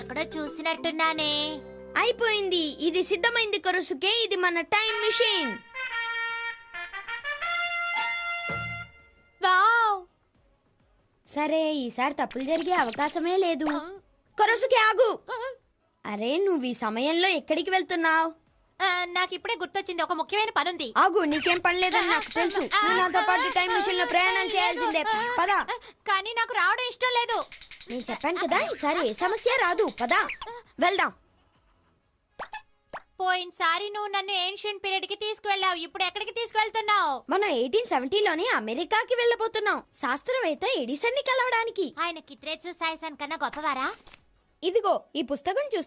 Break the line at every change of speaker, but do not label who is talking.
ఎక్కడో చూసినట్టున్నానే.
అయిపోయింది, ఇది సిద్ధమైంది కొరసుకే. ఇది మన టైం మిషన్.
వావ్!
సరే, ఈసారి తప్పులు జరిగే అవకాశమే లేదు. కొరసుకే ఆగు. అరే, నువ్వు ఈ సమయంలో ఎక్కడికి వెళ్తున్నావు?
నాకు ఇప్పుడే గుర్తొచ్చింది, ఒక ముఖ్యమైన పనుంది.
ఆగు, నీకేం పని లేదని నాకు తెలుసు. నువ్వు నాతో పాటు టైం మిషన్ లో ప్రయాణం చేయాల్సిందే. పద.
కానీ నాకు రావడం ఇష్టం లేదు.
నేను చెప్పాను కదా, ఈసారి ఏ సమస్య రాదు. పద వెళ్దాం.
పోయినసారి నువ్వు నన్ను ఏన్షియన్ పీరియడ్ కి తీసుకువెళ్ళావు. ఇప్పుడు ఎక్కడికి తీసుకువెళ్తున్నావు?
మనం 1870లోనే అమెరికాకి వెళ్ళబోతున్నాం, శాస్త్రవేత్త ఎడిసన్ ని కలవడానికి.
ఆయన కిత్రేట్సు సాయిసన్ కన్నా గొప్పవారా?
ఇదిగో ఈ పుస్తకం చూస్తే